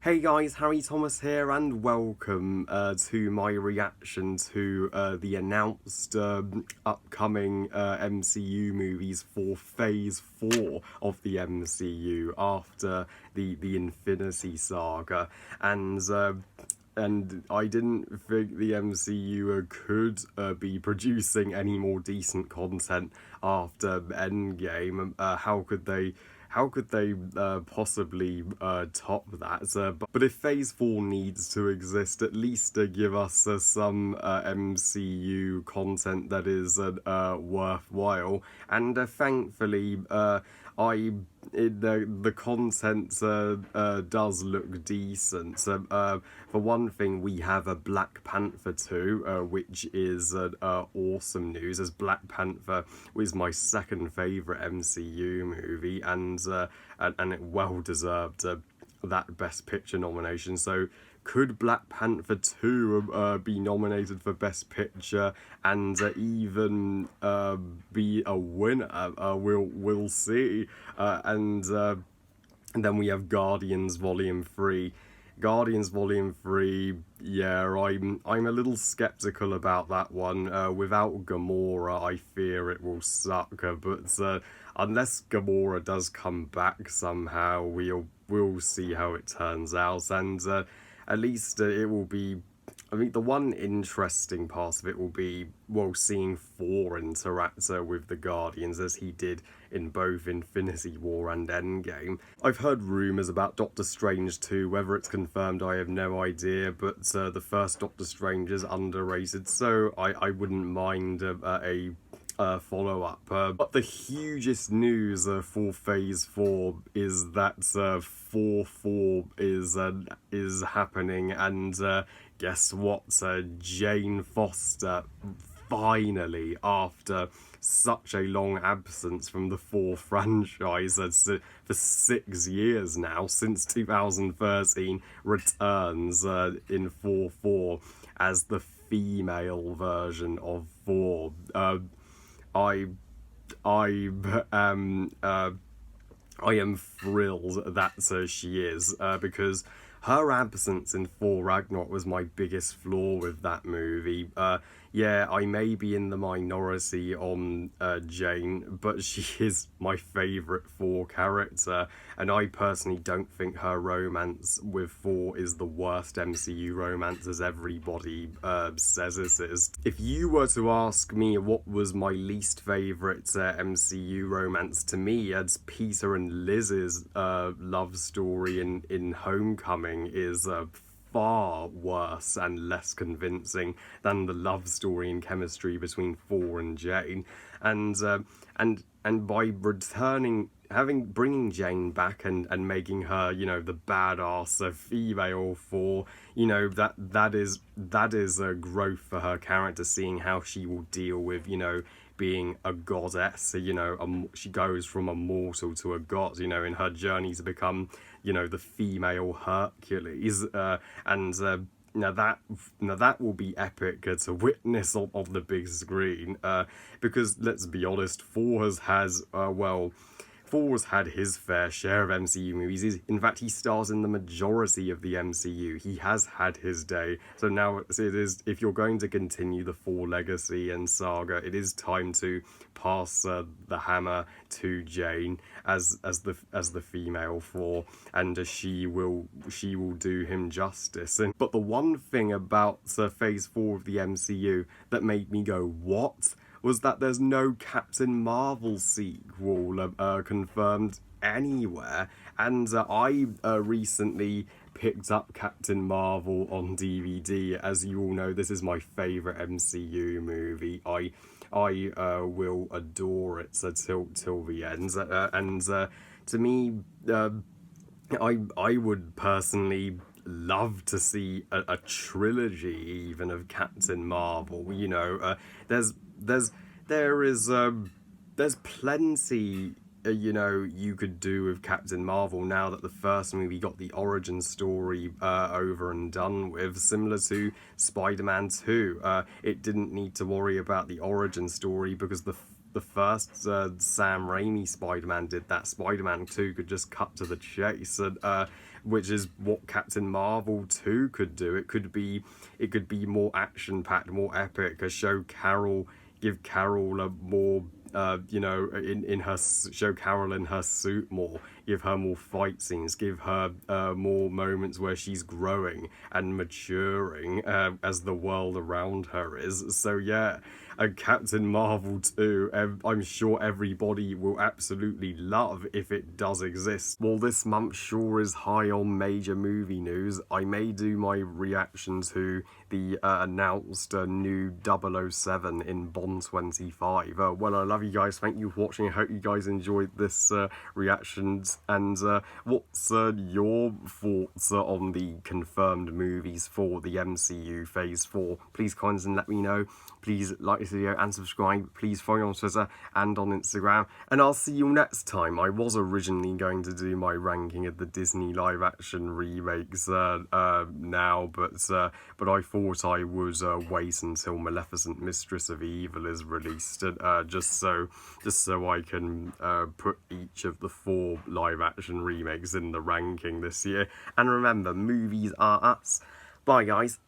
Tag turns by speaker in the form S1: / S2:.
S1: Hey guys, Harry Thomas here, and welcome to my reaction to the announced upcoming MCU movies for Phase 4 of the MCU after the Infinity Saga. And I didn't think the MCU could be producing any more decent content after Endgame. How could they possibly top that? But if Phase 4 needs to exist, at least give us some MCU content that is worthwhile. And thankfully, I the content does look decent. For one thing, we have a Black Panther 2, which is awesome news, as Black Panther was my second favourite MCU movie, and it well deserved that Best Picture nomination. So could Black Panther 2 be nominated for Best Picture and even be a winner? We'll see. And then we have Guardians Volume 3. Guardians Volume 3, yeah, I'm a little skeptical about that one. Without Gamora, I fear it will suck. But unless Gamora does come back somehow, we'll see how it turns out. And at least it will be. I think the one interesting part of it will be, well, seeing Thor interact with the Guardians as he did in both Infinity War and Endgame. I've heard rumours about Doctor Strange too. Whether it's confirmed, I have no idea, but the first Doctor Strange is underrated, so I wouldn't mind a follow-up. But the hugest news for Phase 4 is that Thor 4 is happening, and guess what? Jane Foster finally, after such a long absence from the Thor franchise for 6 years now, since 2013, returns in Thor 4 as the female version of Thor. I am thrilled that she is, because her absence in Thor Ragnarok was my biggest flaw with that movie. Yeah, I may be in the minority on Jane, but she is my favourite Thor character, and I personally don't think her romance with Thor is the worst MCU romance as everybody says it is. If you were to ask me what was my least favourite MCU romance, to me, it's Peter and Liz's love story in Homecoming is far worse and less convincing than the love story and chemistry between Thor and Jane. And by bringing Jane back and making her, the badass female Thor, that is a growth for her character, seeing how she will deal with, being a goddess. She goes from a mortal to a god, in her journey to become, the female Hercules. Now that will be epic to witness on the big screen, because let's be honest, Thor's had his fair share of MCU movies. In fact, he stars in the majority of the MCU. He has had his day. So now it is, if you're going to continue the Thor legacy and saga, it is time to pass the hammer to Jane as the female Thor, and she will do him justice. But the one thing about Phase 4 of the MCU that made me go, what? Was that there's no Captain Marvel sequel confirmed anywhere. And I recently picked up Captain Marvel on DVD. As you all know, this is my favourite MCU movie. I will adore it till the end. And to me, I would personally love to see a trilogy even of Captain Marvel. There's plenty you could do with Captain Marvel now that the first movie got the origin story over and done with, similar to Spider-Man 2. It didn't need to worry about the origin story because the first Sam Raimi Spider-Man did that, Spider-Man 2 could just cut to the chase, and which is what Captain Marvel 2 could do. It could be more action-packed, more epic, give Carol a more in her show Carol in her suit more, give her more fight scenes, give her more moments where she's growing and maturing as the world around her is. So yeah, Captain Marvel 2, I'm sure everybody will absolutely love if it does exist. While this month sure is high on major movie news, I may do my reaction to the announced new 007 in Bond 25. Well, I love you guys. Thank you for watching. I hope you guys enjoyed this reactions. And what's your thoughts on the confirmed movies for the MCU Phase 4? Please comment and let me know. Please like this video and subscribe. Please follow me on Twitter and on Instagram. And I'll see you next time. I was originally going to do my ranking of the Disney live-action remakes now, but I thought I would wait until Maleficent Mistress of Evil is released, just so I can put each of the 4 live-action remakes in the ranking this year. And remember, movies are us. Bye, guys.